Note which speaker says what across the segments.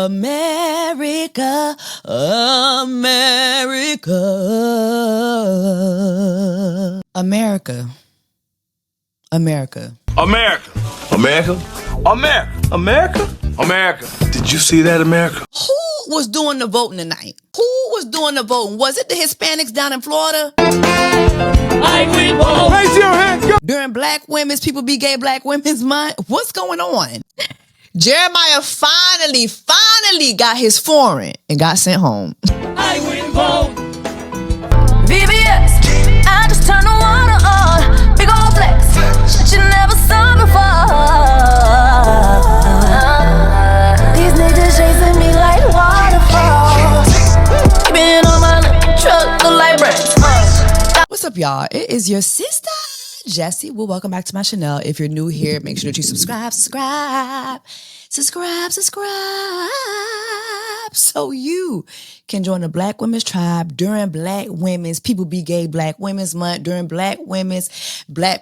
Speaker 1: America, America, America, America.
Speaker 2: America. America. America. America. America. Did you see that, America?
Speaker 1: Who was doing the voting tonight? Who was doing the voting? Was it the Hispanics down in Florida?
Speaker 2: I will vote. Raise your hand. Go.
Speaker 1: During People Be Gay Black Women's Month? What's going on? Jeremiah finally got his foreign and got sent home.
Speaker 2: I will vote.
Speaker 3: VBS, I just turned the water on. Big old flex, shit you never saw before. These niggas chasing me like waterfalls. Keeping on my truck, look like bricks.
Speaker 1: What's up, y'all? It is your sister, Jessie. Well, welcome back to my channel. If you're new here, make sure that you subscribe, so you can join the Black Women's Tribe during People Be Gay Black Women's Month, during Black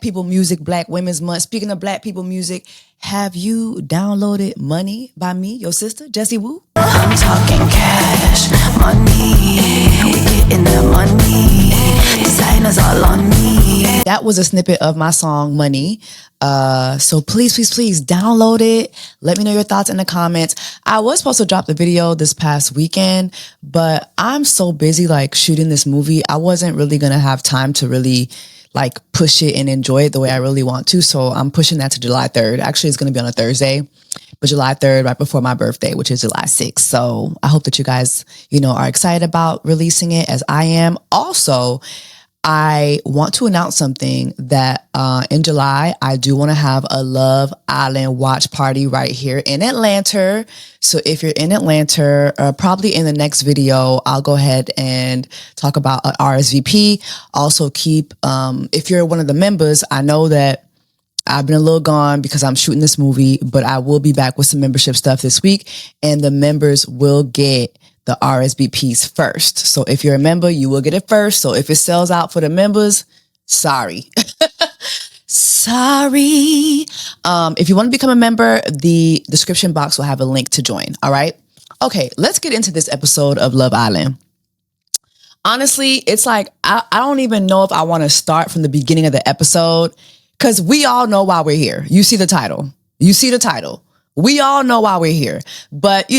Speaker 1: People Music Black Women's Month. Speaking of Black People music, have you downloaded Money by me, your sister, Jessie Woo?
Speaker 3: I'm talking cash, money, getting the money, designers all on me.
Speaker 1: That was a snippet of my song Money. So please download it. Let me know your thoughts in the comments. I was supposed to drop the video this past weekend, but I'm so busy like shooting this movie. I wasn't really going to have time to really like push it and enjoy it the way I really want to. So I'm pushing that to July 3rd. Actually, it's going to be on a Thursday, but July 3rd, right before my birthday, which is July 6th. So I hope that you guys, are excited about releasing it as I am. Also, I want to announce something that in July, I do want to have a Love Island watch party right here in Atlanta. So if you're in Atlanta, probably in the next video, I'll go ahead and talk about RSVP. Also if you're one of the members, I know that I've been a little gone because I'm shooting this movie, but I will be back with some membership stuff this week, and the members will get the RSVPs first. So if you're a member, you will get it first. So if it sells out for the members, sorry. Sorry. If you want to become a member, the description box will have a link to join. All right. Okay, let's get into this episode of Love Island. Honestly, it's like, I don't even know if I want to start from the beginning of the episode, because we all know why we're here. You see the title. We all know why we're here. But,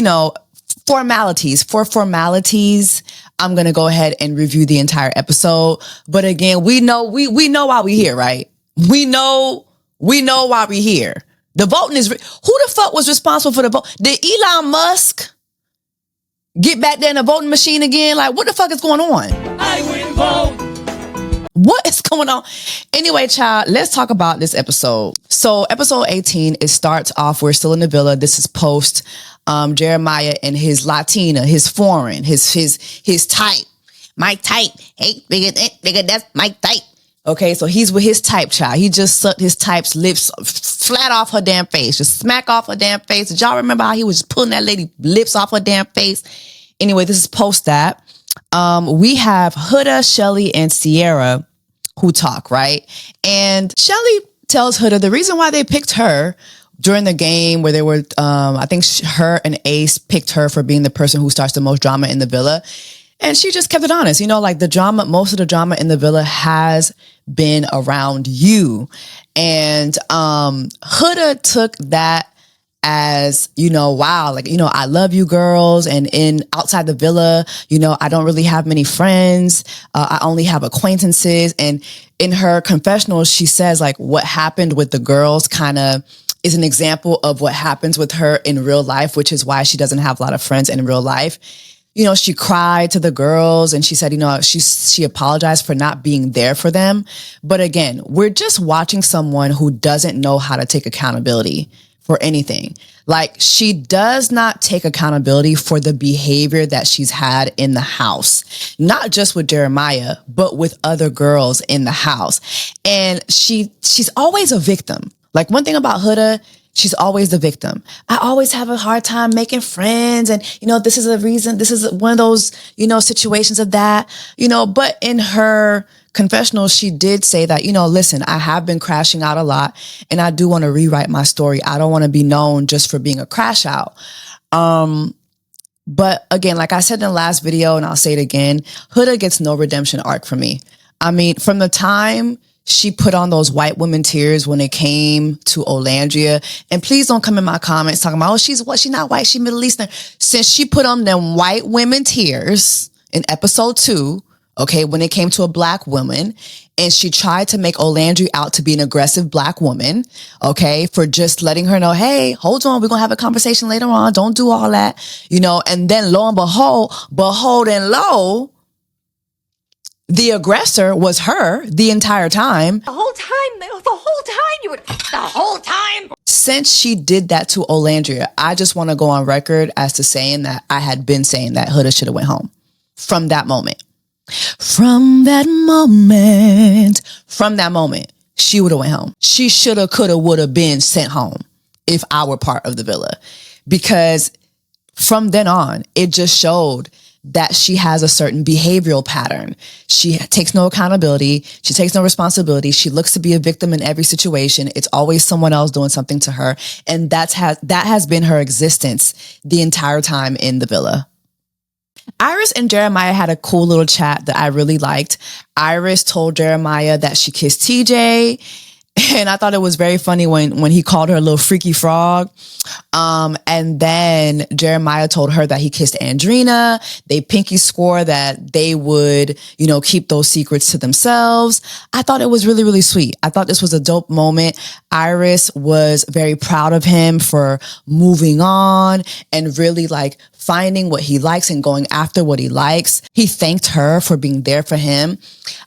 Speaker 1: for formalities, I'm going to go ahead and review the entire episode. But again, we know why we're here, right? We know why we're here. The voting is, who the fuck was responsible for the vote? Did Elon Musk get back there in the voting machine again? Like, what the fuck is going on?
Speaker 2: I will vote.
Speaker 1: What is going on? Anyway, child, let's talk about this episode. So episode 18, it starts off, we're still in the villa. This is post Jeremiah and his Latina, his foreign, his type. My type. Hey, nigga, that's my type. Okay, so he's with his type, child. He just sucked his type's lips flat off her damn face. Just smack off her damn face. Did y'all remember how he was pulling that lady lips off her damn face? Anyway, this is post that. We have Huda, Shelly, and Sierra who talk, right? And Shelly tells Huda the reason why they picked her during the game where they were, I think her and Ace picked her for being the person who starts the most drama in the villa. And she just kept it honest. Like the drama, most of the drama in the villa has been around you. And Huda took that as, wow, like, I love you girls. And outside the villa, I don't really have many friends. I only have acquaintances. And in her confessional, she says like what happened with the girls kind of is an example of what happens with her in real life, which is why she doesn't have a lot of friends in real life. She cried to the girls and she said, she apologized for not being there for them. But again, we're just watching someone who doesn't know how to take accountability for anything. Like, she does not take accountability for the behavior that she's had in the house, not just with Jeremiah, but with other girls in the house. And she's always a victim. Like, one thing about Huda, she's always the victim. I always have a hard time making friends. And, this is a reason, this is one of those, situations of that, but in her confessional, she did say that, listen, I have been crashing out a lot and I do want to rewrite my story. I don't want to be known just for being a crash out. But again, like I said in the last video, and I'll say it again, Huda gets no redemption arc from me. I mean, from the time she put on those white woman tears when it came to Olandria, and please don't come in my comments talking about, oh, she's not white, she Middle Eastern. Since she put on them white women tears in episode 2, okay, when it came to a black woman, and she tried to make Olandria out to be an aggressive black woman, okay, for just letting her know, hey, hold on, we're going to have a conversation later on. Don't do all that, and then lo and behold and lo, the aggressor was her the entire time.
Speaker 4: The whole time.
Speaker 1: Since she did that to Olandria, I just want to go on record as to saying that I had been saying that Huda should have went home from that moment. From that moment, she would have went home. She shoulda, coulda, woulda been sent home if I were part of the villa. Because from then on, it just showed that she has a certain behavioral pattern. She takes no accountability. She takes no responsibility. She looks to be a victim in every situation. It's always someone else doing something to her. And that has been her existence the entire time in the villa. Iris and Jeremiah had a cool little chat that I really liked. Iris told Jeremiah that she kissed TJ. And I thought it was very funny when he called her a little freaky frog. And then Jeremiah told her that he kissed Andrina. They pinky swore that they would, keep those secrets to themselves. I thought it was really, really sweet. I thought this was a dope moment. Iris was very proud of him for moving on and really finding what he likes and going after what he likes. He thanked her for being there for him.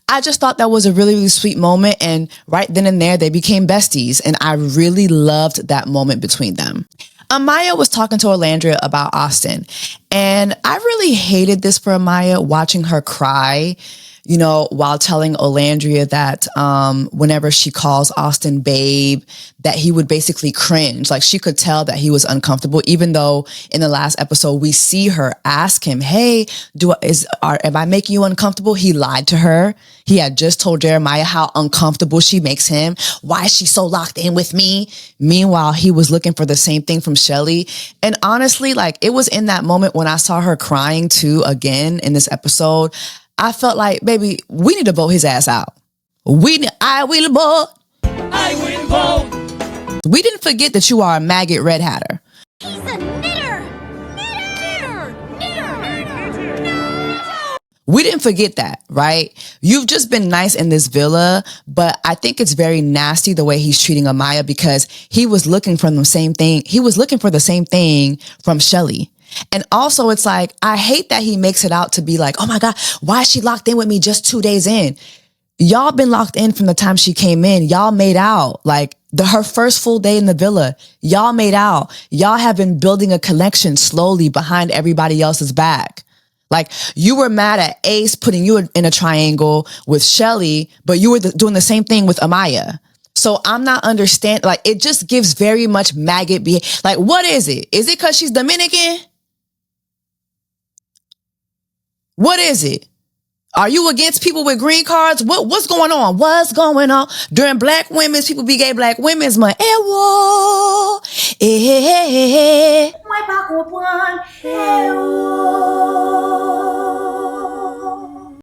Speaker 1: I just thought that was a really, really sweet moment. And right then and there, they became besties. And I really loved that moment between them. Amaya was talking to Olandria about Austin. And I really hated this for Amaya, watching her cry, while telling Olandria that whenever she calls Austin babe, that he would basically cringe. Like, she could tell that he was uncomfortable, even though in the last episode we see her ask him, hey, am I making you uncomfortable? He lied to her. He had just told Jeremiah how uncomfortable she makes him. Why is she so locked in with me? Meanwhile, he was looking for the same thing from Shelly. And honestly, it was in that moment when I saw her crying too again in this episode, I felt like, baby, we need to vote his ass out. I will vote. We didn't forget that you are a maggot red hatter.
Speaker 4: He's a knitter.
Speaker 1: We didn't forget that, right? You've just been nice in this villa, but I think it's very nasty the way he's treating Amaya, because he was looking for the same thing. He was looking for the same thing from Shelly. And also, it's I hate that he makes it out to be like, oh my God, why is she locked in with me just 2 days in? Y'all been locked in from the time she came in. Y'all made out her first full day in the villa. Y'all made out. Y'all have been building a connection slowly behind everybody else's back. You were mad at Ace putting you in a triangle with Shelly, but you were doing the same thing with Amaya. So I'm not understanding. It just gives very much maggot behavior. What is it? Is it because she's Dominican? What is it? Are you against people with green cards? What's going on? What's going on? During Black Women's, people be gay Black Women's Month. I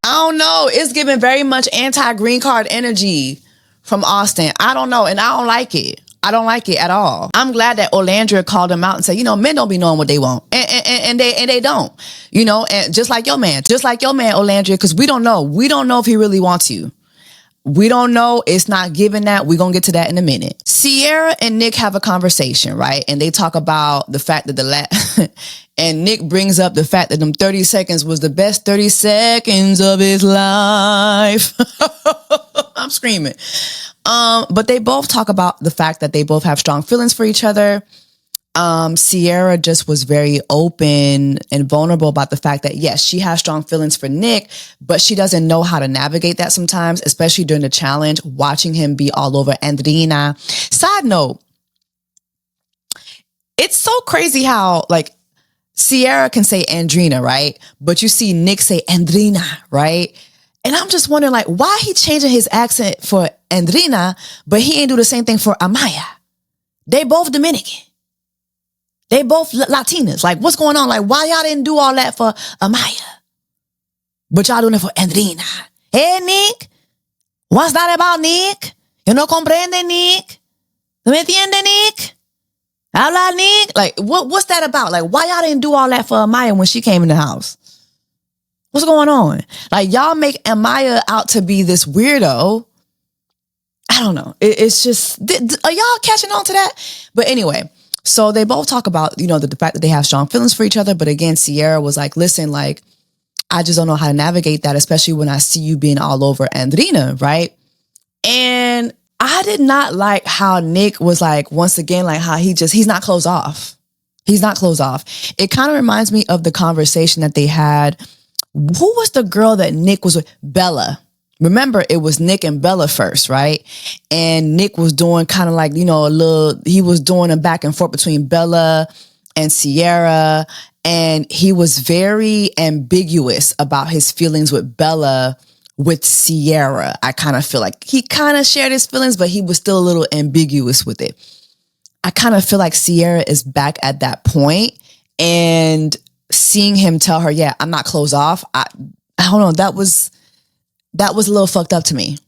Speaker 1: don't know. It's giving very much anti-green card energy from Austin. I don't know. And I don't like it. I don't like it at all. I'm glad that Olandria called him out and said, men don't be knowing what they want. And they don't, and just like your man, Olandria, because we don't know. We don't know if he really wants you. We don't know. It's not given that. We're going to get to that in a minute. Sierra and Nick have a conversation, right? And they talk about the fact that and Nick brings up the fact that them 30 seconds was the best 30 seconds of his life. I'm screaming. But they both talk about the fact that they both have strong feelings for each other. Sierra just was very open and vulnerable about the fact that, yes, she has strong feelings for Nick, but she doesn't know how to navigate that sometimes, especially during the challenge, watching him be all over Andrina. Side note, it's so crazy how, Sierra can say Andrina, right? But you see Nick say Andrina, right? And I'm just wondering, why he changing his accent for Andrina, but he ain't do the same thing for Amaya. They both Dominican. They both Latinas. Like, what's going on? Like, why y'all didn't do all that for Amaya? But y'all doing it for Andrina. Hey, Nick. What's that about, Nick? You no comprende, Nick? ¿No me entiende, Nick? Habla, Nick? Like, what's that about? Like, why y'all didn't do all that for Amaya when she came in the house? What's going on? Like, y'all make Amaya out to be this weirdo. I don't know. It's just, are y'all catching on to that? But anyway, so they both talk about, you know, the fact that they have strong feelings for each other. But again, Sierra was like, listen, like, I just don't know how to navigate that, especially when I see you being all over Andrina, right? And I did not like how Nick was like, once again, like how he's not closed off. He's not closed off. It kind of reminds me of the conversation that they had. Who was the girl that Nick was with? Bella. Remember, it was Nick and Bella first, right? And Nick was doing kind of like, you know, he was doing a back and forth between Bella and Sierra. And he was very ambiguous about his feelings with Bella, with Sierra. I kind of feel like he kind of shared his feelings, but he was still a little ambiguous with it. I kind of feel like Sierra is back at that point, and seeing him tell her, yeah, I'm not closed off. I don't know. That was a little fucked up to me.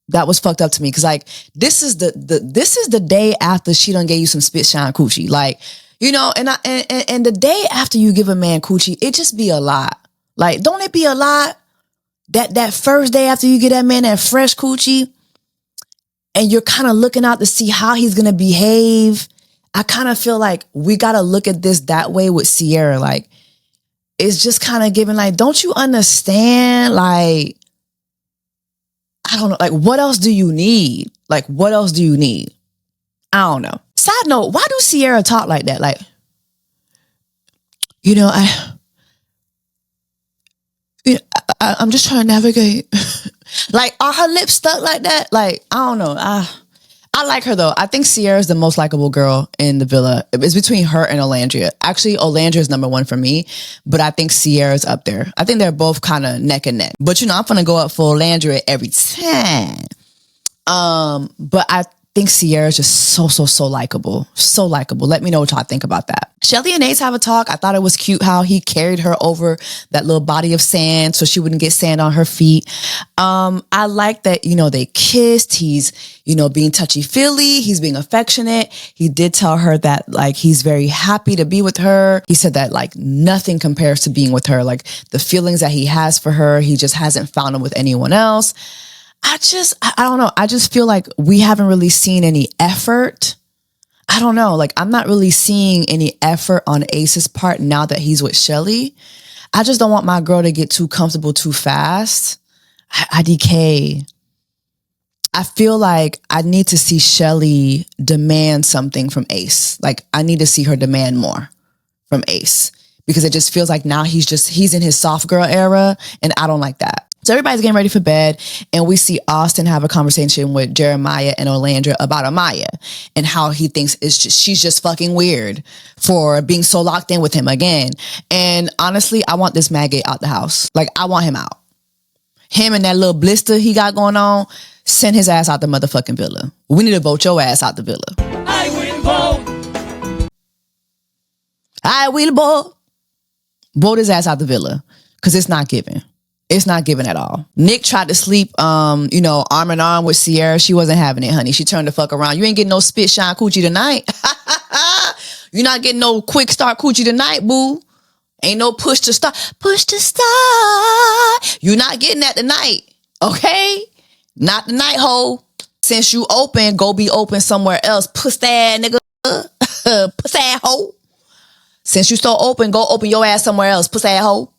Speaker 1: That was fucked up to me. Cause like, this is the day after she done gave you some spit shine coochie. Like, you know, and the day after you give a man coochie, it just be a lot. Like, don't it be a lot? That first day after you get that man that fresh coochie, and you're kind of looking out to see how he's gonna behave. I kind of feel like we gotta look at this that way with Sierra. Like, it's just kind of giving like, don't you understand? Like, I don't know. Like, what else do you need? Like, what else do you need? I don't know. Side note, why do Sierra talk like that? Like, you know, I'm just trying to navigate. Like, are her lips stuck like that? Like, I don't know. I like her though. I think Sierra's the most likable girl in the villa. It's between her and Olandria. Actually, Olandria is number one for me, but I think Sierra's up there. I think they're both kind of neck and neck. But you know, I'm gonna go up for Olandria every time. But I think Sierra's just so likable. So likable. Let me know what y'all think about that. Shelly and Ace have a talk. I thought it was cute how he carried her over that little body of sand so she wouldn't get sand on her feet. I like that, you know, they kissed. He's, you know, being touchy-feely. He's being affectionate. He did tell her that, like, he's very happy to be with her. He said that, like, nothing compares to being with her. Like, the feelings that he has for her, he just hasn't found them with anyone else. I don't know. I just feel like we haven't really seen any effort. I don't know. Like, I'm not really seeing any effort on Ace's part now that he's with Shelly. I just don't want my girl to get too comfortable too fast. I decay. I feel like I need to see Shelly demand something from Ace. Like, I need to see her demand more from Ace, because it just feels like now he's in his soft girl era, and I don't like that. So everybody's getting ready for bed, and we see Austin have a conversation with Jeremiah and Olandria about Amaya and how he thinks she's just fucking weird for being so locked in with him again. And honestly, I want this maggot out the house. Like, I want him out. Him and that little blister he got going on, send his ass out the motherfucking villa. We need to vote your ass out the villa.
Speaker 2: I will vote.
Speaker 1: I will vote. Vote his ass out the villa, because it's not giving. It's not giving at all. Nick tried to sleep, arm in arm with Sierra. She wasn't having it, honey. She turned the fuck around. You ain't getting no spit shine coochie tonight. You're not getting no quick start coochie tonight, boo. Ain't no push to start. Push to start. You're not getting that tonight. Okay? Not tonight, ho. Since you open, go be open somewhere else. Puss that nigga. Puss that hoe. Since you so open, go open your ass somewhere else. Puss that hoe.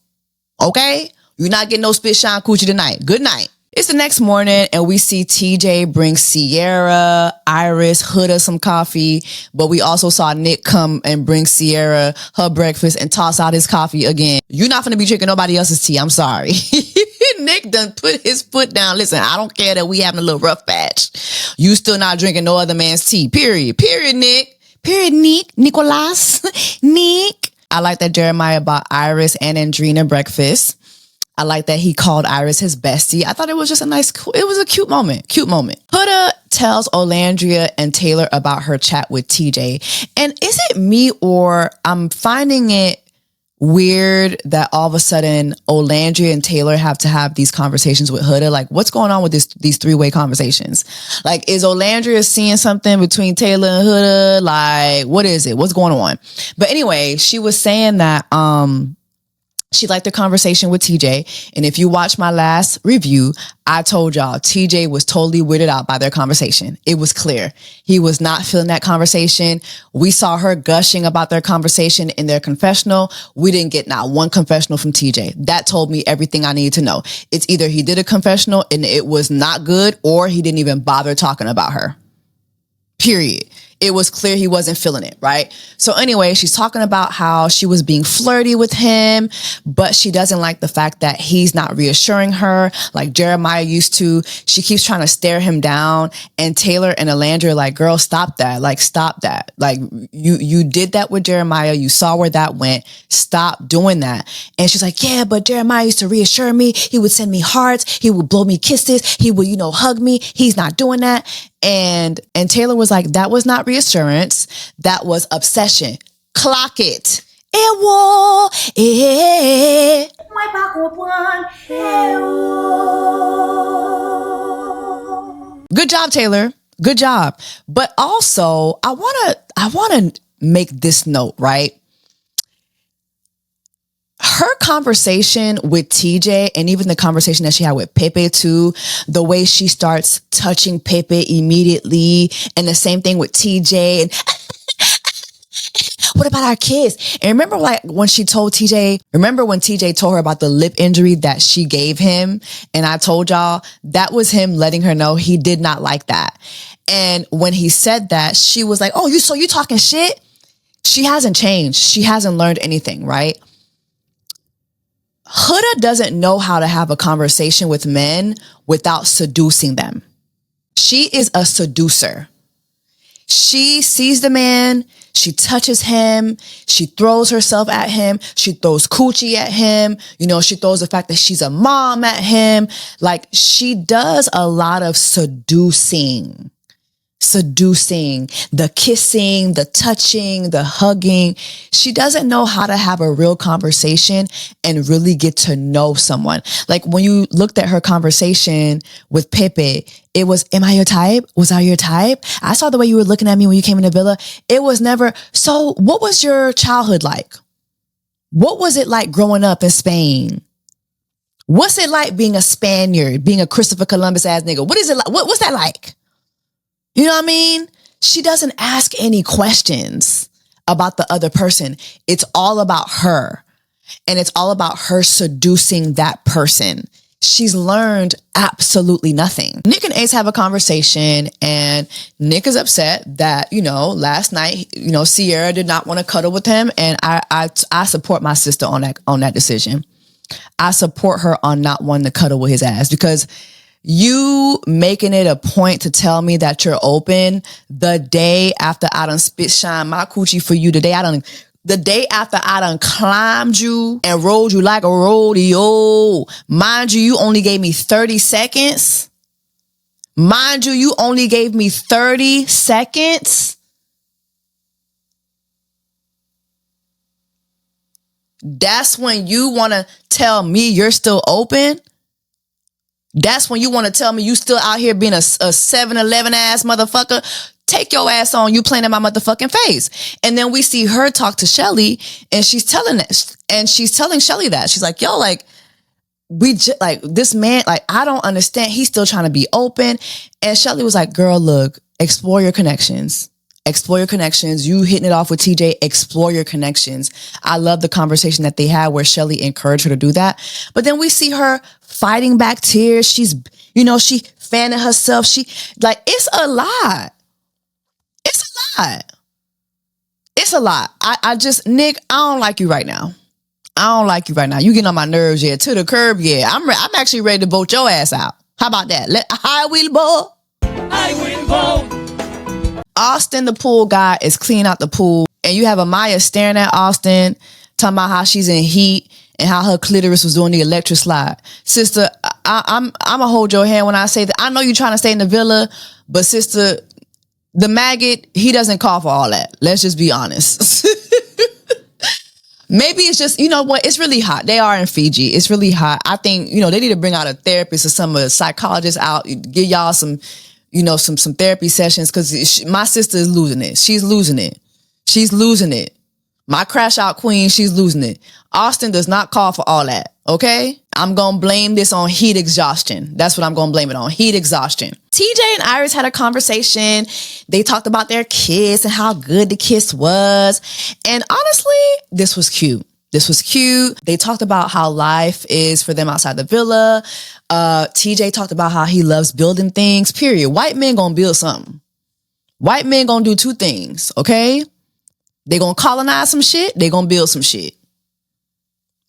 Speaker 1: Okay? You're not getting no spit shine coochie tonight. Good night. It's the next morning, and we see TJ bring Sierra, Iris, Huda some coffee, but we also saw Nick come and bring Sierra her breakfast and toss out his coffee again. You're not going to be drinking nobody else's tea. I'm sorry. Nick done put his foot down. Listen, I don't care that we having a little rough patch. You still not drinking no other man's tea. Period. Period, Nick. Period, Nick. Nicolas. Nick. I like that Jeremiah bought Iris and Andrina breakfast. I like that he called Iris his bestie. I thought it was just it was a cute moment. Cute moment. Huda tells Olandria and Taylor about her chat with TJ. And is it me or I'm finding it weird that all of a sudden Olandria and Taylor have to have these conversations with Huda? Like, what's going on with these three-way conversations? Like, is Olandria seeing something between Taylor and Huda? Like, what is it? What's going on? But anyway, she was saying that she liked the conversation with TJ. And if you watch my last review, I told y'all TJ was totally weirded out by their conversation. It was clear. He was not feeling that conversation. We saw her gushing about their conversation in their confessional. We didn't get not one confessional from TJ. That told me everything I needed to know. It's either he did a confessional and it was not good, or he didn't even bother talking about her. Period. It was clear he wasn't feeling it, right? So anyway, she's talking about how she was being flirty with him, but she doesn't like the fact that he's not reassuring her like Jeremiah used to. She keeps trying to stare him down, and Taylor and Alandra are like, girl, stop that. Like, stop that. Like, you did that with Jeremiah. You saw where that went. Stop doing that. And she's like, yeah, but Jeremiah used to reassure me. He would send me hearts. He would blow me kisses. He would, hug me. He's not doing that. And Taylor was like, that was not reassurance. That was obsession. Clock it. Good job, Taylor. Good job. But also, I want to make this note, right? Her conversation with TJ, and even the conversation that she had with Pepe too, the way she starts touching Pepe immediately, and the same thing with TJ, and what about our kids? And remember, like, when she told TJ, remember when TJ told her about the lip injury that she gave him? And I told y'all that was him letting her know he did not like that. And when he said that, she was like, oh, you talking shit? She hasn't changed. She hasn't learned anything, right? Huda doesn't know how to have a conversation with men without seducing them. She is a seducer. She sees the man, she touches him, she throws herself at him, she throws coochie at him, she throws the fact that she's a mom at him. Like, she does a lot of seducing, the kissing, the touching, the hugging. She doesn't know how to have a real conversation and really get to know someone. Like, when you looked at her conversation with Pepe, it was, am I your type? Was I your type? I saw the way you were looking at me when you came in the villa. It was never, so what was your childhood like? What was it like growing up in Spain? What's it like being a Spaniard, being a Christopher Columbus ass nigga? What is it like? What's that like? You know what I mean? She doesn't ask any questions about the other person. It's all about her. And it's all about her seducing that person. She's learned absolutely nothing. Nick and Ace have a conversation, and Nick is upset that, last night, Sierra did not want to cuddle with him. And I support my sister on that decision. I support her on not wanting to cuddle with his ass, because you making it a point to tell me that you're open the day after I done spit shine my coochie for you, the day after I done climbed you and rolled you like a rodeo. Mind you, you only gave me 30 seconds. That's when you want to tell me you're still open? That's when you want to tell me you still out here being a 7-Eleven ass motherfucker? Take your ass on, you playing in my motherfucking face. And then we see her talk to Shelly, and she's telling Shelly that. She's like, yo, like, this man, like, I don't understand. He's still trying to be open. And Shelly was like, girl, look, explore your connections. You hitting it off with TJ, explore your connections. I love the conversation that they had where Shelly encouraged her to do that. But then we see her fighting back tears. She's, she fanning herself. It's a lot. It's a lot. Nick, I don't like you right now. You getting on my nerves, yeah. To the curb, yeah. I'm actually ready to vote your ass out. How about that? I will vote. Austin, the pool guy, is cleaning out the pool, and you have Amaya staring at Austin, talking about how she's in heat, and how her clitoris was doing the electric slide. Sister, I'm gonna hold your hand when I say that. I know you're trying to stay in the villa, but sister, the maggot, he doesn't call for all that. Let's just be honest. Maybe it's just, you know what? It's really hot. They are in Fiji. It's really hot. I think, you know, they need to bring out a therapist or some psychologists out, give y'all some, you know, some therapy sessions, because my sister is losing it. She's losing it. She's losing it. My crash out queen, she's losing it. Austin does not call for all that, okay? I'm going to blame this on heat exhaustion. That's what I'm going to blame it on, heat exhaustion. TJ and Iris had a conversation. They talked about their kiss and how good the kiss was. And honestly, this was cute. This was cute. They talked about how life is for them outside the villa. TJ talked about how he loves building things, period. White men going to build something. White men going to do two things, okay? They going to colonize some shit. They going to build some shit.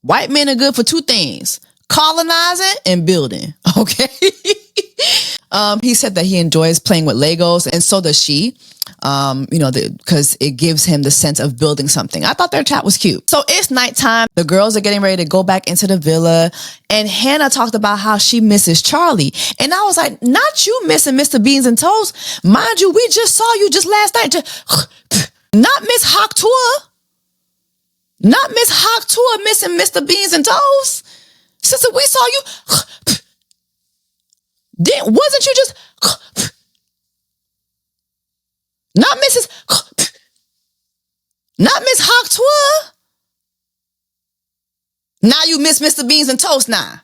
Speaker 1: White men are good for two things: colonizing and building. Okay. He said that he enjoys playing with Legos, and so does she. You know, because it gives him the sense of building something. I thought their chat was cute. So it's nighttime. The girls are getting ready to go back into the villa, and Hannah talked about how she misses Charlie. And I was like, not you missing Mr. Beans and Toast. Mind you, we just saw you just last night. Not Miss Hawktua. Not Miss Hawktua missing Mr. Beans and Toast. Sister, we saw you. Wasn't you just... Not Mrs. Not Miss Hawktua. Now you miss Mr. Beans and Toast now.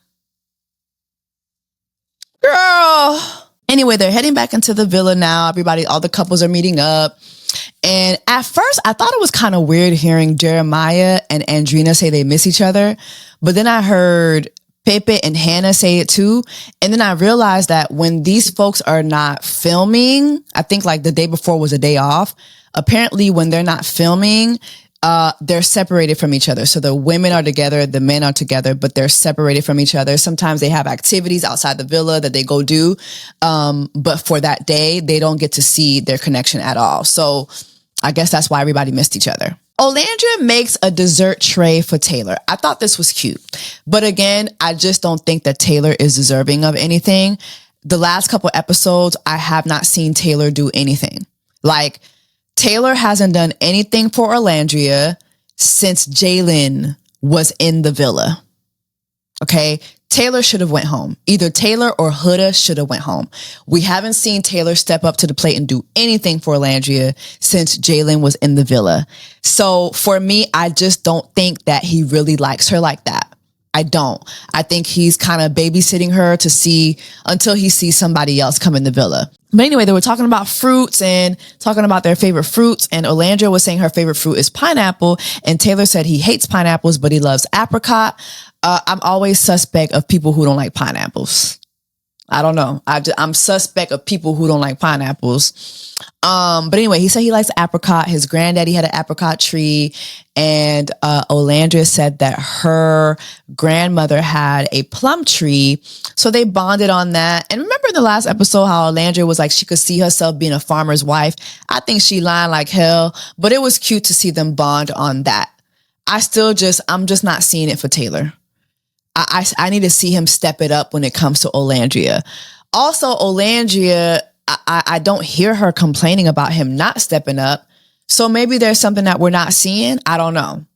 Speaker 1: Girl. Anyway, they're heading back into the villa now. Everybody, all the couples are meeting up. And at first, I thought it was kind of weird hearing Jeremiah and Andrina say they miss each other. But then I heard Pepe and Hannah say it too. And then I realized that when these folks are not filming, I think like the day before was a day off. Apparently, when they're not filming, they're separated from each other. So the women are together, the men are together, but they're separated from each other. Sometimes they have activities outside the villa that they go do. But for that day, they don't get to see their connection at all. So I guess that's why everybody missed each other. Olandria makes a dessert tray for Taylor. I thought this was cute. But again, I just don't think that Taylor is deserving of anything. The last couple episodes, I have not seen Taylor do anything. Like, Taylor hasn't done anything for Olandria since Jalen was in the villa. Okay? Taylor should have went home. Either Taylor or Huda should have went home. We haven't seen Taylor step up to the plate and do anything for Olandria since Jalen was in the villa. So for me, I just don't think that he really likes her like that. I don't. I think he's kind of babysitting her to see until he sees somebody else come in the villa. But anyway, they were talking about fruits and talking about their favorite fruits. And Olandria was saying her favorite fruit is pineapple. And Taylor said he hates pineapples, but he loves apricot. I'm always suspect of people who don't like pineapples. I don't know. I'm suspect of people who don't like pineapples. But anyway, he said he likes apricot. His granddaddy had an apricot tree. And Olandria said that her grandmother had a plum tree. So they bonded on that. And remember in the last episode how Olandria was like she could see herself being a farmer's wife? I think she lied like hell. But it was cute to see them bond on that. I'm just not seeing it for Taylor. I need to see him step it up when it comes to Olandria. Also, Olandria, I don't hear her complaining about him not stepping up. So maybe there's something that we're not seeing. I don't know.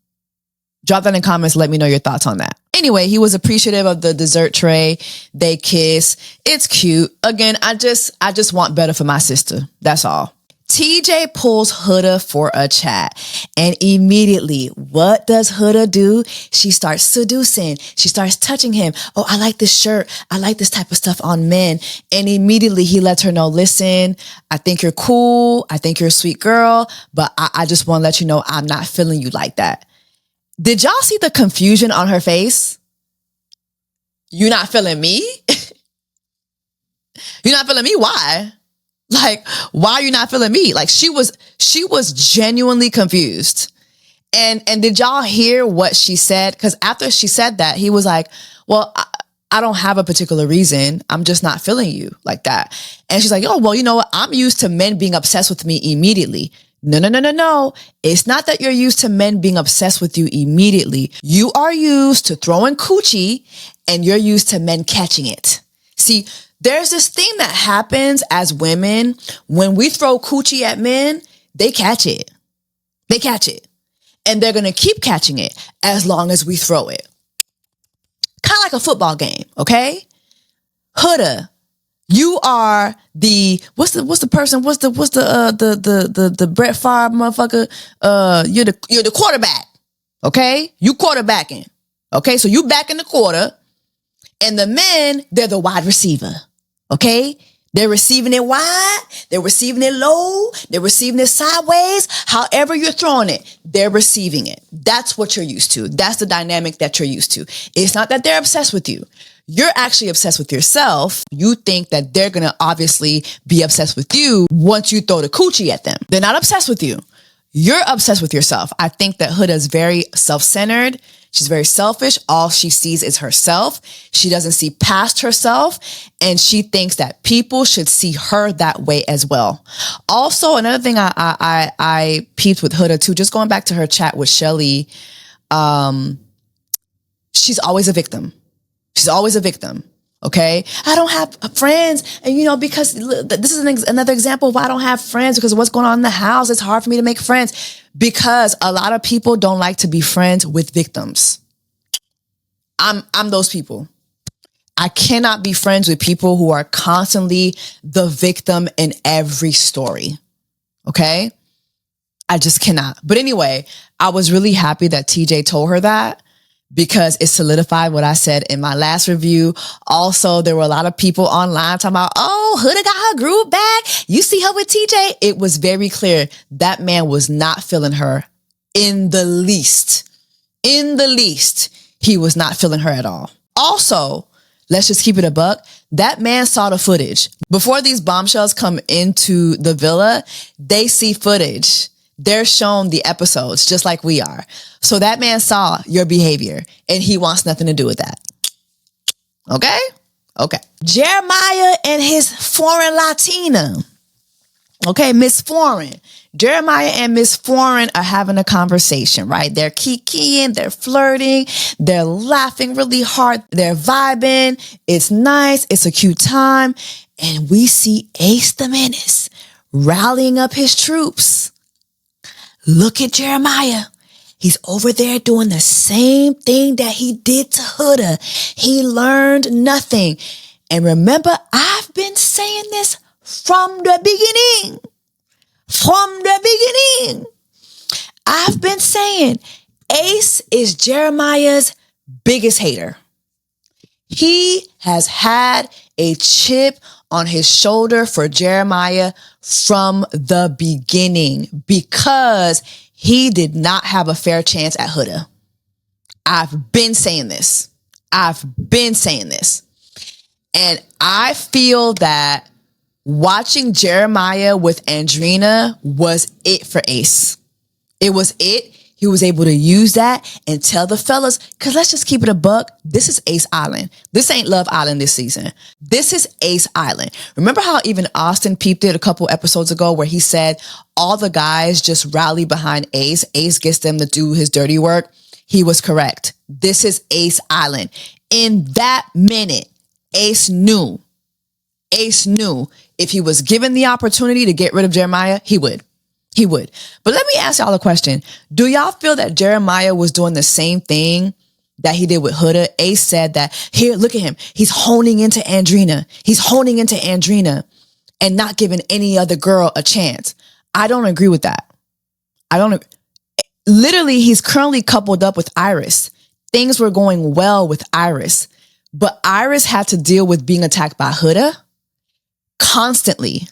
Speaker 1: Drop that in comments. Let me know your thoughts on that. Anyway, he was appreciative of the dessert tray. They kiss. It's cute. Again, I just want better for my sister. That's all. TJ pulls Huda for a chat, and immediately, what does Huda do? She starts seducing. She starts touching him. Oh, I like this shirt. I like this type of stuff on men. And immediately he lets her know, listen, I think you're cool. I think you're a sweet girl, but I just want to let you know I'm not feeling you like that. Did y'all see the confusion on her face? You not feeling me? You're not feeling me? Why? Like, why are you not feeling me? Like she was genuinely confused. And did y'all hear what she said? Because after she said that, he was like, well, I don't have a particular reason. I'm just not feeling you like that. And she's like, oh, well, you know what? I'm used to men being obsessed with me immediately. No. It's not that you're used to men being obsessed with you immediately. You are used to throwing coochie and you're used to men catching it. See, there's this thing that happens as women. When we throw coochie at men, they catch it. They catch it. And they're going to keep catching it as long as we throw it. Kind of like a football game, okay? Huda, you are the what's the Brett Favre motherfucker? You're the quarterback, okay? You quarterbacking, okay? So you back in the quarter, and the men, they're the wide receiver, okay? They're receiving it wide, they're receiving it low, they're receiving it sideways. However you're throwing it, they're receiving it. That's what you're used to. That's the dynamic that you're used to. It's not that they're obsessed with you. You're actually obsessed with yourself. You think that they're going to obviously be obsessed with you once you throw the coochie at them. They're not obsessed with you. You're obsessed with yourself. I think that Huda is very self-centered. She's very selfish. All she sees is herself. She doesn't see past herself. And she thinks that people should see her that way as well. Also, another thing I peeped with Huda too, just going back to her chat with Shelly, she's always a victim. She's always a victim. Okay. I don't have friends. And because this is another example of why I don't have friends, because of what's going on in the house. It's hard for me to make friends because a lot of people don't like to be friends with victims. I'm those people. I cannot be friends with people who are constantly the victim in every story. Okay. I just cannot. But anyway, I was really happy that TJ told her that, because it solidified what I said in my last review. Also, there were a lot of people online talking about, oh, Huda got her groove back. You see her with TJ. It was very clear that man was not feeling her in the least. In the least, he was not feeling her at all. Also, let's just keep it a buck. That man saw the footage. Before these bombshells come into the villa, they see footage. They're shown the episodes just like we are. So that man saw your behavior and he wants nothing to do with that. Okay? Okay. Jeremiah and his foreign Latina. Okay, Miss Foreign. Jeremiah and Miss Foreign are having a conversation, right? They're kikiing, they're flirting, they're laughing really hard, they're vibing. It's nice, it's a cute time. And we see Ace the Menace rallying up his troops. Look at Jeremiah. He's over there doing the same thing that he did to Huda. He learned nothing. And remember, I've been saying this from the beginning. From the beginning. I've been saying Ace is Jeremiah's biggest hater. He has had a chip on his shoulder for Jeremiah from the beginning because he did not have a fair chance at Huda. I've been saying this. And I feel that watching Jeremiah with Andrina was it for Ace. It was it. He was able to use that and tell the fellas, because let's just keep it a buck. This is Ace Island. This ain't Love Island this season. This is Ace Island. Remember how even Austin peeped it a couple episodes ago where he said all the guys just rally behind Ace. Ace gets them to do his dirty work. He was correct. This is Ace Island. In that minute, Ace knew if he was given the opportunity to get rid of Jeremiah, he would. But let me ask y'all a question. Do y'all feel that Jeremiah was doing the same thing that he did with Huda? Ace said that, here, look at him. He's honing into Andrina. And not giving any other girl a chance. I don't agree with that. Literally, he's currently coupled up with Iris. Things were going well with Iris. But Iris had to deal with being attacked by Huda constantly.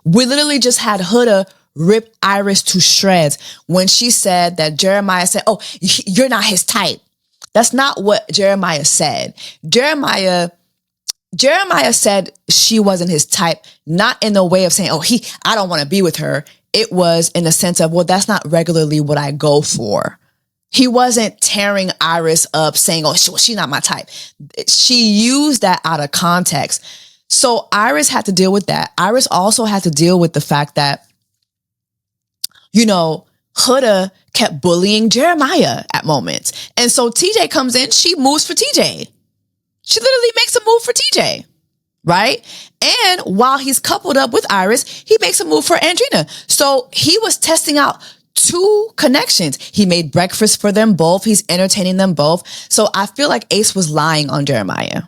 Speaker 1: We literally just had Huda rip Iris to shreds when she said that Jeremiah said, oh, you're not his type. That's not what Jeremiah said. Jeremiah said she wasn't his type, not in the way of saying, oh, I don't want to be with her. It was in the sense of, well, that's not regularly what I go for. He wasn't tearing Iris up saying, oh, she's not my type. She used that out of context. So Iris had to deal with that. Iris also had to deal with the fact that Huda kept bullying Jeremiah at moments. And so TJ comes in, she moves for TJ. She literally makes a move for TJ, right? And while he's coupled up with Iris, he makes a move for Andrina. So he was testing out 2 connections. He made breakfast for them both. He's entertaining them both. So I feel like Ace was lying on Jeremiah.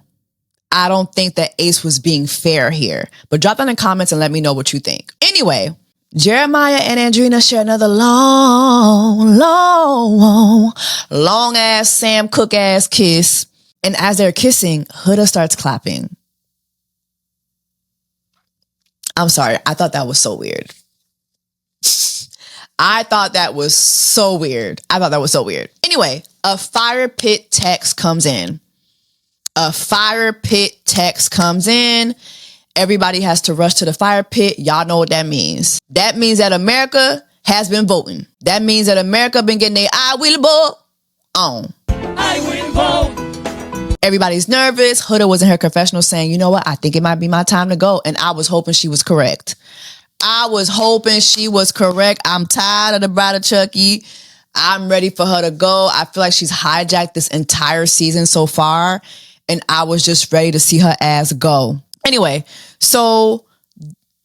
Speaker 1: I don't think that Ace was being fair here. But drop down in the comments and let me know what you think. Anyway, Jeremiah and Andrina share another long ass Sam Cooke ass kiss. And as they're kissing, Huda starts clapping. I'm sorry. I thought that was so weird. I thought that was so weird. Anyway, a fire pit text comes in. Everybody has to rush to the fire pit. Y'all know what that means. That means that America has been voting. That means that America been getting their I will vote on. I will vote. Everybody's nervous. Huda was in her confessional saying, you know what? I think it might be my time to go. And I was hoping she was correct. I'm tired of the Bride of Chucky. I'm ready for her to go. I feel like she's hijacked this entire season so far. And I was just ready to see her ass go. Anyway, so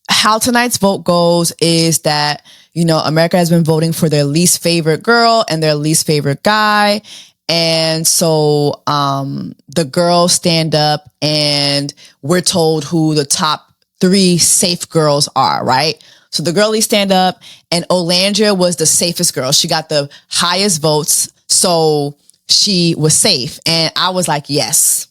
Speaker 1: how tonight's vote goes is that, America has been voting for their least favorite girl and their least favorite guy. And so the girls stand up and we're told who the top 3 safe girls are, right? So the girlies stand up and Olandria was the safest girl. She got the highest votes. So she was safe. And I was like, yes.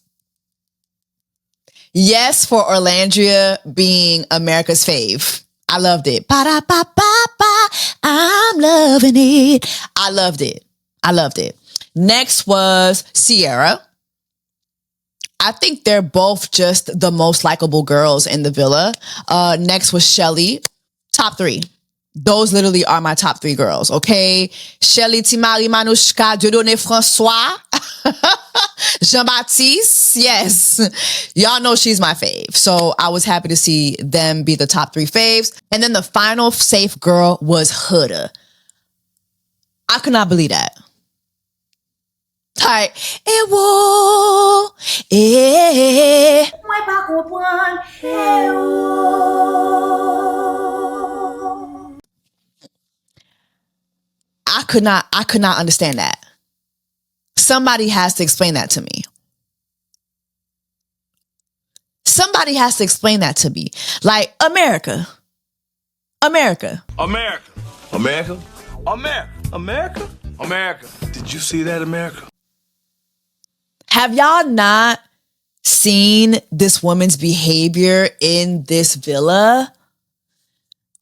Speaker 1: Yes, for Olandria being America's fave. I loved it. Ba-da-ba-ba-ba. I'm loving it. I loved it. Next was Sierra. I think they're both just the most likable girls in the villa. Next was Shelly. Top 3. Those literally are my top 3 girls, okay? Shelly, Timali, Manushka, Dieudonné, Francois, Jean-Baptiste. Yes. Y'all know she's my fave. So I was happy to see them be the top 3 faves. And then the final safe girl was Huda. I could not believe that. Alright. I could not understand that. Somebody has to explain that to me. Like, America.
Speaker 2: Did you see that, America?
Speaker 1: Have y'all not seen this woman's behavior in this villa?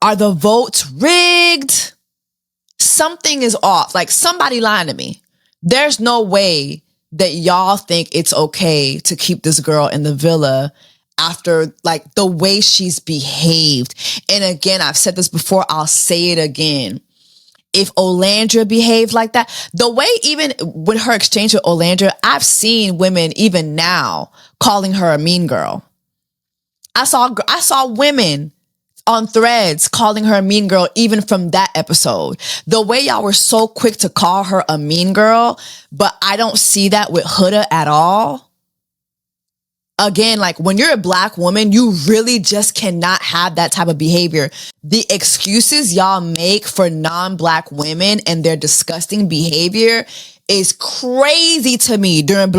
Speaker 1: Are the votes rigged? Something is off. Like, somebody lying to me. There's no way that y'all think it's okay to keep this girl in the villa after, like, the way she's behaved. And again, I've said this before, I'll say it again. If Olandria behaved like that, the way even with her exchange with Olandria, I've seen women even now calling her a mean girl. I saw women on threads calling her a mean girl even from that episode. The way y'all were so quick to call her a mean girl, but I don't see that with Huda at all. Again, like, when you're a Black woman, you really just cannot have that type of behavior. The excuses y'all make for non-Black women and their disgusting behavior is crazy to me during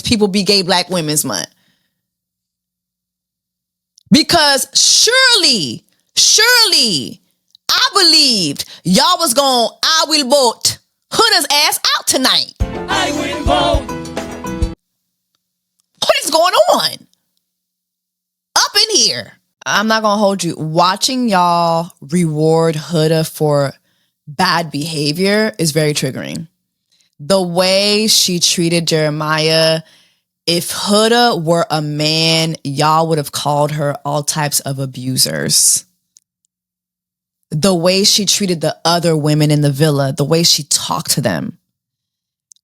Speaker 1: People Be Gay Black Women's Month. Because surely, I believed y'all was I will vote Huda's ass out tonight. I will vote. What is going on up in here? I'm not going to hold you. Watching y'all reward Huda for bad behavior is very triggering. The way she treated Jeremiah, if Huda were a man, y'all would have called her all types of abusers. The way she treated the other women in the villa, the way she talked to them,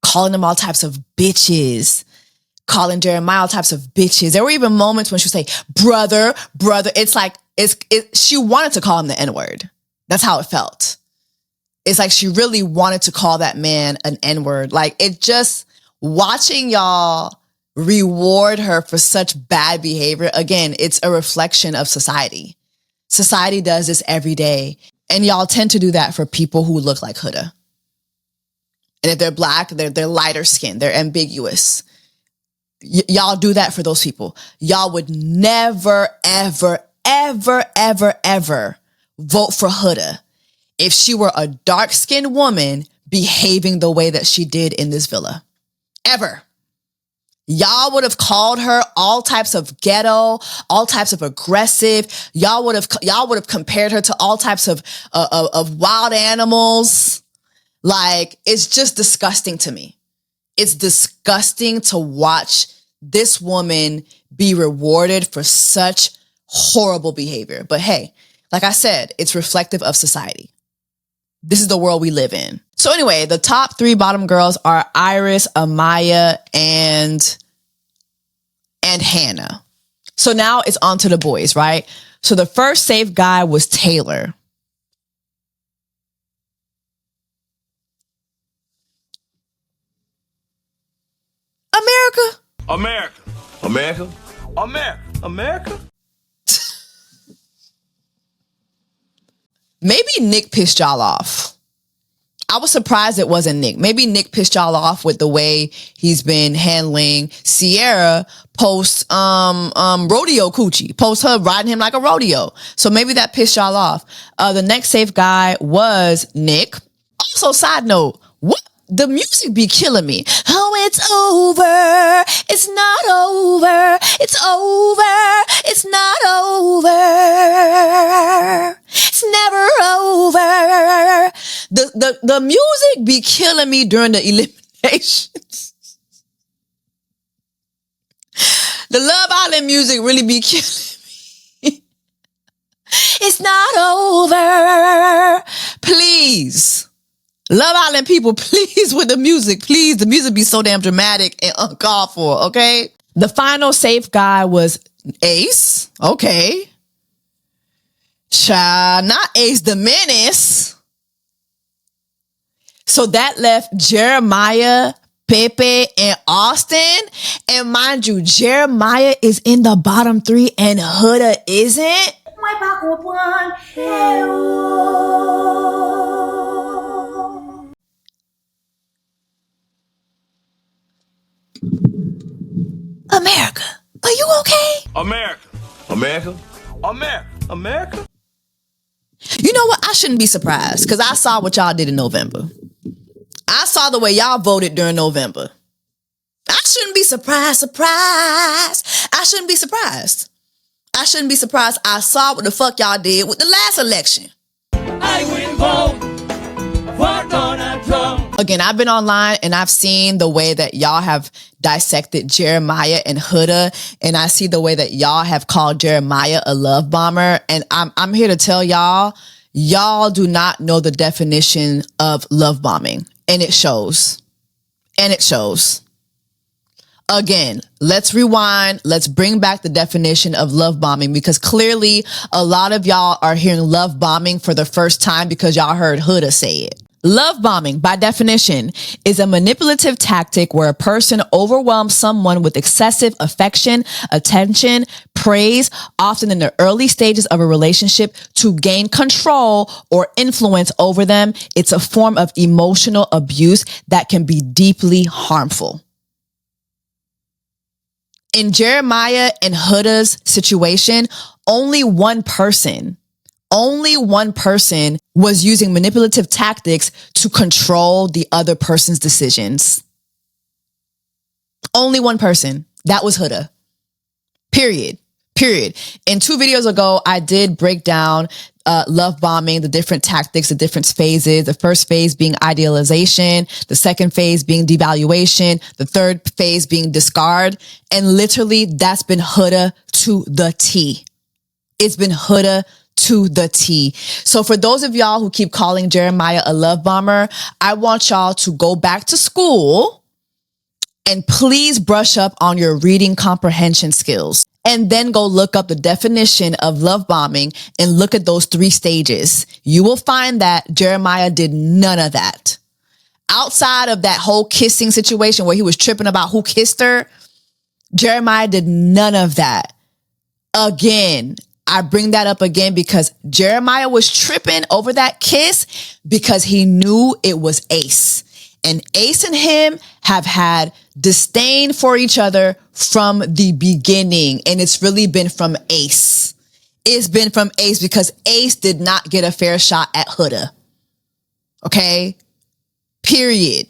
Speaker 1: calling them all types of bitches, calling Jeremiah all types of bitches. There were even moments when she would say, brother. It's like, she wanted to call him the N-word. That's how it felt. It's like she really wanted to call that man an N-word. Like, it just, watching y'all reward her for such bad behavior, again, it's a reflection of society. Society does this every day. And y'all tend to do that for people who look like Huda. And if they're black, they're lighter skinned, they're ambiguous. Y'all do that for those people. Y'all would never, ever, ever, ever, ever vote for Huda if she were a dark-skinned woman behaving the way that she did in this villa. Ever. Y'all would have called her all types of ghetto, all types of aggressive. Y'all would have compared her to all types of wild animals. Like, it's just disgusting to me. It's disgusting to watch this woman be rewarded for such horrible behavior. But hey, like I said, it's reflective of society. This is the world we live in. So anyway, the top 3 bottom girls are Iris, Amaya, and Hannah. So now it's on to the boys, right? So the first safe guy was Taylor. America.
Speaker 2: America. America. America. America.
Speaker 1: Maybe Nick pissed y'all off. I was surprised it wasn't Nick. Maybe Nick pissed y'all off with the way he's been handling Sierra post rodeo coochie, post her riding him like a rodeo. So maybe that pissed y'all off. The next safe guy was Nick. Also, side note, what? The music be killing me. Oh, it's over. It's not over. It's over. It's not over. It's never over. The music be killing me during the eliminations. The Love Island music really be killing me. It's not over. Please. Love Island people, please, with the music, please. The music be so damn dramatic and uncalled for, okay? The final safe guy was Ace. Okay. Child, not Ace the Menace. So that left Jeremiah, Pepe, and Austin. And mind you, Jeremiah is in the bottom 3 and Huda isn't. America, are you okay?
Speaker 2: America. America. America. America.
Speaker 1: You know what? I shouldn't be surprised because I saw what y'all did in November. I saw the way y'all voted during November. I shouldn't be surprised. I shouldn't be surprised. I shouldn't be surprised. I saw what the fuck y'all did with the last election.
Speaker 5: I will vote for Donald Trump.
Speaker 1: Again, I've been online and I've seen the way that y'all have dissected Jeremiah and Huda, and I see the way that y'all have called Jeremiah a love bomber. And I'm here to tell y'all do not know the definition of love bombing, and it shows. And it shows. Again, let's rewind. Let's bring back the definition of love bombing, because clearly a lot of y'all are hearing love bombing for the first time because y'all heard Huda say it. Love bombing, by definition, is a manipulative tactic where a person overwhelms someone with excessive affection, attention, praise, often in the early stages of a relationship to gain control or influence over them. It's a form of emotional abuse that can be deeply harmful. In Jeremiah and Huda's situation, only one person was using manipulative tactics to control the other person's decisions. Only one person. That was Huda. Period. And 2 videos ago, I did break down love bombing, the different tactics, the different phases. The first phase being idealization, the second phase being devaluation, the third phase being discard. And literally, that's been Huda to the T. It's been Huda to the T. So for those of y'all who keep calling Jeremiah a love bomber, I want y'all to go back to school and please brush up on your reading comprehension skills. and then go look up the definition of love bombing and look at those 3 stages. You will find that Jeremiah did none of that. Outside of that whole kissing situation where he was tripping about who kissed her, Jeremiah did none of that. Again, I bring that up again because Jeremiah was tripping over that kiss because he knew it was Ace. And Ace and him have had disdain for each other from the beginning. And it's really been from Ace. It's been from Ace because Ace did not get a fair shot at Huda. Okay? Period.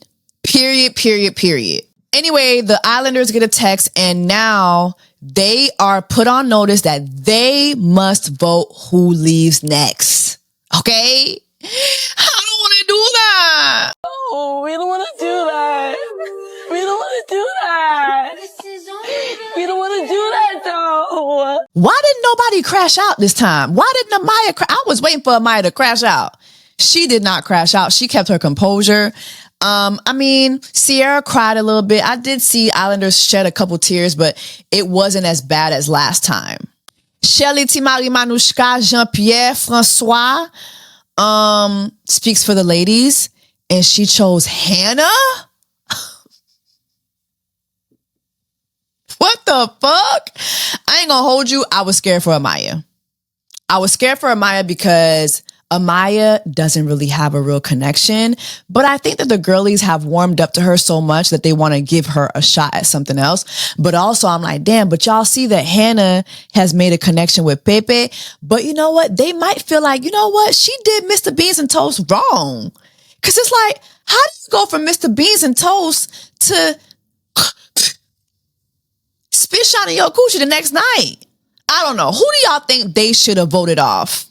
Speaker 1: Anyway, the Islanders get a text and now they are put on notice that they must vote who leaves next. Okay? I don't want to do that.
Speaker 5: Oh, we don't want to do that. We don't want to do that. We don't want to do that, though.
Speaker 1: Why didn't nobody crash out this time? Why didn't Amaya I was waiting for Amaya to crash out. She did not crash out. She kept her composure. Sierra cried a little bit. I did see Islanders shed a couple tears, but it wasn't as bad as last time. Shelly, Timari, Manushka, Jean-Pierre, Francois, speaks for the ladies, and she chose Hannah? What the fuck? I ain't gonna hold you. I was scared for Amaya. Because Amaya doesn't really have a real connection, but I think that the girlies have warmed up to her so much that they want to give her a shot at something else. But also I'm like, damn, but y'all see that Hannah has made a connection with Pepe. But you know what? They might feel like, you know what? She did Mr. Beans and Toast wrong. Cause it's like, how do you go from Mr. Beans and Toast to spit shot in your coochie the next night? I don't know. Who do y'all think they should have voted off?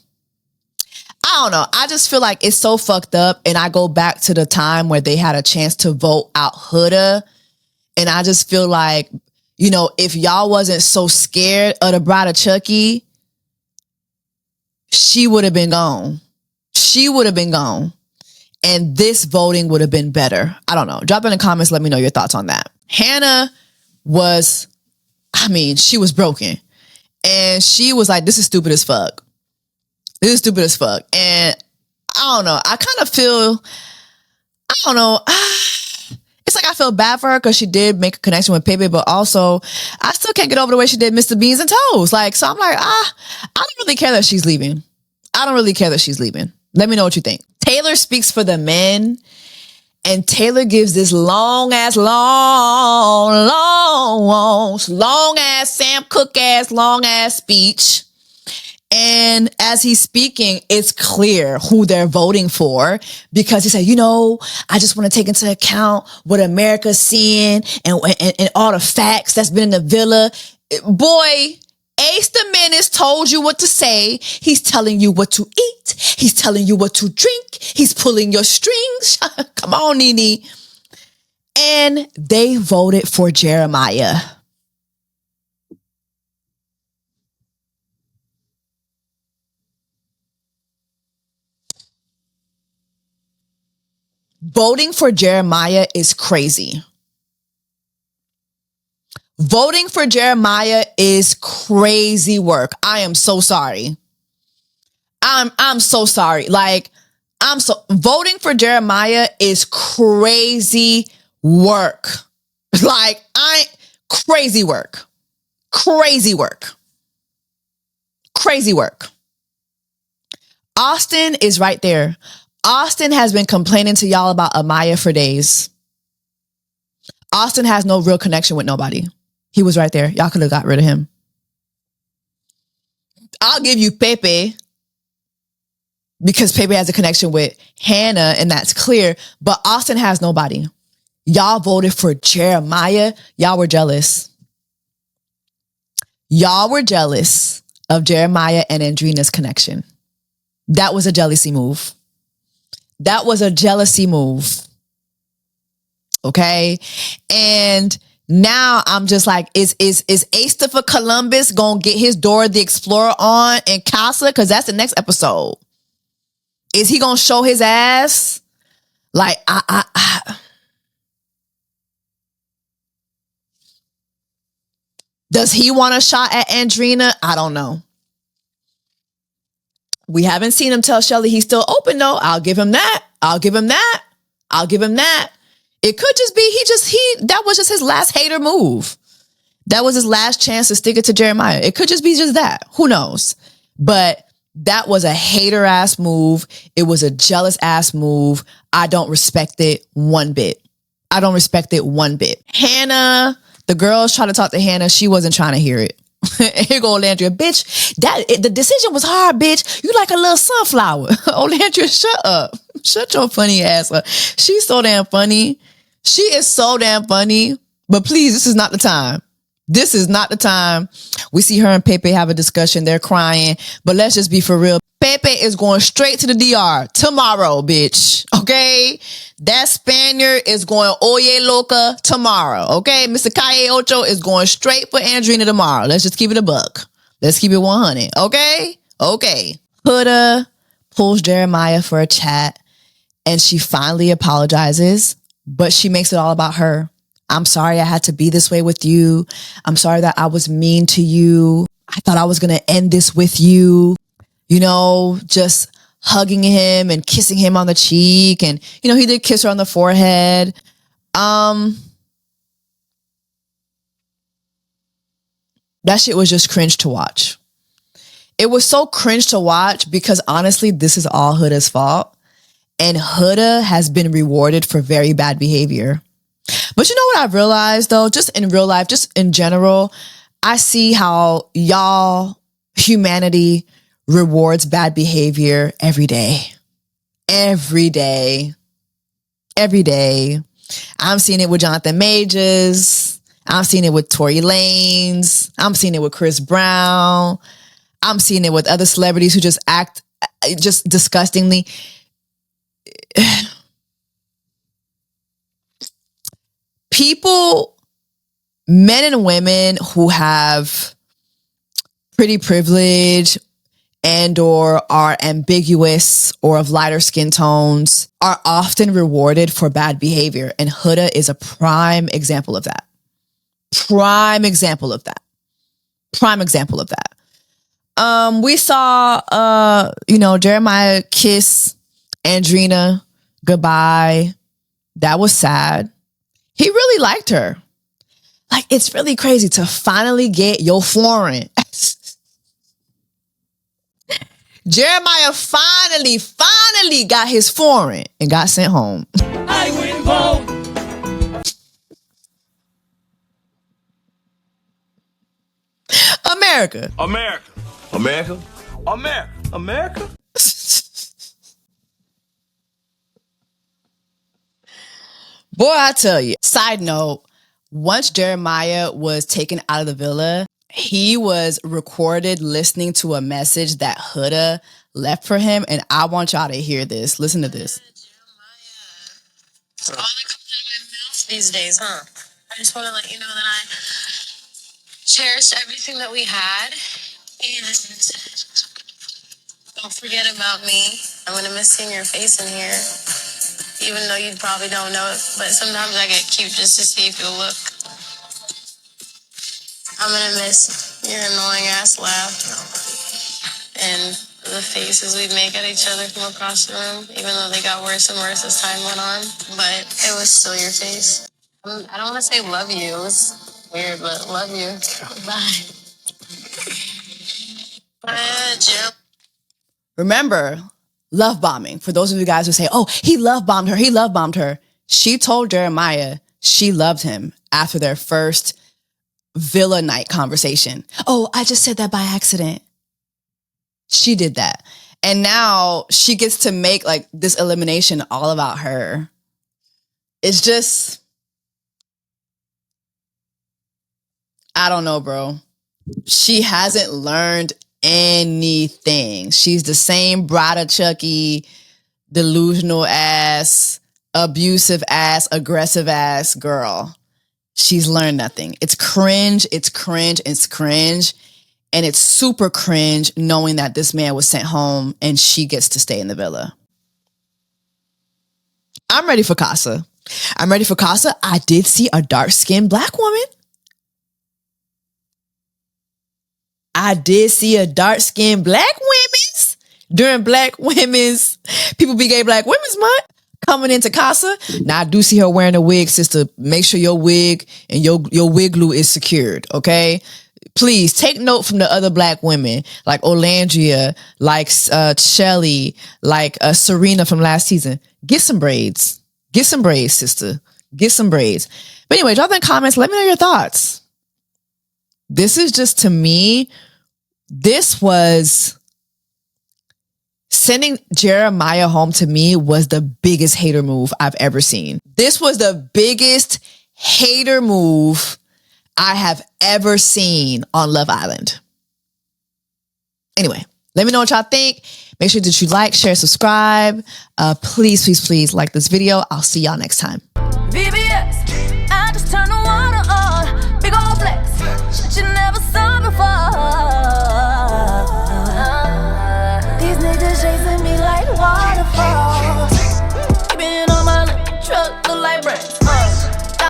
Speaker 1: I don't know. I just feel like it's so fucked up. And I go back to the time where they had a chance to vote out Huda. And I just feel like, you know, if y'all wasn't so scared of the Bride of Chucky, she would have been gone. And this voting would have been better. I don't know. Drop in the comments. Let me know your thoughts on that. Hannah was, she was broken. And she was like, this is stupid as fuck. And I don't know. I kind of feel, it's like I feel bad for her because she did make a connection with Pepe, but also I still can't get over the way she did Mr. Beans and Toes. Like, so I'm like, I don't really care that she's leaving. Let me know what you think. Taylor speaks for the men, and Taylor gives this long ass Sam Cooke long ass speech. And as he's speaking, it's clear who they're voting for because he said, you know, I just want to take into account what America's seeing and all the facts that's been in the villa. Boy, Ace the Menace told you what to say. He's telling you what to eat. He's telling you what to drink. He's pulling your strings. Come on, Nene. And they voted for Jeremiah. Voting for Jeremiah is crazy. Voting for Jeremiah is crazy work. I am so sorry. I'm so sorry. Voting for Jeremiah is crazy work. Crazy work. Austin is right there. Austin has been complaining to y'all about Amaya for days. Austin has no real connection with nobody. He was right there. Y'all could have got rid of him. I'll give you Pepe because Pepe has a connection with Hannah and that's clear, but Austin has nobody. Y'all voted for Jeremiah. Y'all were jealous. Y'all were jealous of Jeremiah and Andrina's connection. That was a jealousy move. Okay. And now I'm just like, is Christopher Columbus gonna get his Dora the Explorer on in Casa? Because that's the next episode. Is he gonna show his ass? Like, Does he want a shot at Andrina? I don't know. We haven't seen him tell Shelly he's still open though. I'll give him that. It could just be that was just his last hater move. That was his last chance to stick it to Jeremiah. It could just be just that. Who knows? But that was a hater ass move. It was a jealous ass move. I don't respect it one bit. Hannah, the girls trying to talk to Hannah. She wasn't trying to hear it. Here go Olandria, bitch. The decision was hard, bitch. You like a little sunflower. Olandria, shut up. Shut your funny ass up. She's so damn funny. She is so damn funny. But please, this is not the time. This is not the time. We see her and Pepe have a discussion. They're crying. But let's just be for real. Pepe is going straight to the DR tomorrow, bitch. Okay? That Spaniard is going Oye Loca tomorrow. Okay? Mr. Calle Ocho is going straight for Andrina tomorrow. Let's just keep it a buck. Let's keep it 100. Okay? Okay. Huda pulls Jeremiah for a chat and she finally apologizes, but she makes it all about her. I'm sorry I had to be this way with you. I'm sorry that I was mean to you. I thought I was going to end this with you. You know, just hugging him and kissing him on the cheek. And, you know, he did kiss her on the forehead. That shit was just cringe to watch. It was so cringe to watch because honestly, this is all Huda's fault. And Huda has been rewarded for very bad behavior. But you know what I've realized though, just in real life, just in general, I see how y'all, humanity, rewards bad behavior every day. Every day. I'm seeing it with Jonathan Majors. I'm seeing it with Tory Lanez. I'm seeing it with Chris Brown. I'm seeing it with other celebrities who just act just disgustingly. People, men and women who have pretty privilege and or are ambiguous or of lighter skin tones are often rewarded for bad behavior. And Huda is a prime example of that. We saw, Jeremiah kiss Andrina goodbye. That was sad. He really liked her. Like, it's really crazy to finally get your foreign. Jeremiah finally got his foreign and got sent home.
Speaker 2: I win vote.
Speaker 1: America. Boy, I tell you. Side note, once Jeremiah was taken out of the villa, he was recorded listening to a message that Huda left for him. And I want y'all to hear this. Listen to this.
Speaker 5: All that comes out of my mouth these days, huh? I just want to let you know that I cherish everything that we had. And don't forget about me. I'm going to miss seeing your face in here. Even though you probably don't know it. But sometimes I get cute just to see if you'll look. I'm going to miss your annoying ass laugh. And the faces we'd make at each other from across the room. Even though they got worse and worse as time went on. But it was still your face. I don't want to say love you. It was weird, but love you. Bye. Bye, Jill.
Speaker 1: Remember, love bombing. For those of you guys who say, oh, he love bombed her. She told Jeremiah she loved him after their first villa night conversation. Oh, I just said that by accident. She did that. And now she gets to make like this elimination all about her. It's just, I don't know, bro. She hasn't learned anything. She's the same Brada Chucky, delusional ass, abusive ass, aggressive ass girl. She's learned nothing. It's cringe. And it's super cringe knowing that this man was sent home and she gets to stay in the villa. I'm ready for Casa. I did see a dark-skinned black woman. I did see a dark-skinned black women's during Black Women's People Be Gay Black Women's Month coming into Casa. Now I do see her wearing a wig, sister. Make sure your wig and your wig glue is secured, okay? Please take note from the other black women like Olandria, like Shelly, like Serena from last season. Get some braids. Get some braids, sister. Get some braids. But anyway, drop in the comments. Let me know your thoughts. This is just, to me, this was sending Jeremiah home. To me, was the biggest hater move I've ever seen. This was the biggest hater move I have ever seen on Love Island. Anyway, let me know what y'all think. Make sure that you like, share, subscribe. Please, please, please like this video. I'll see y'all next time.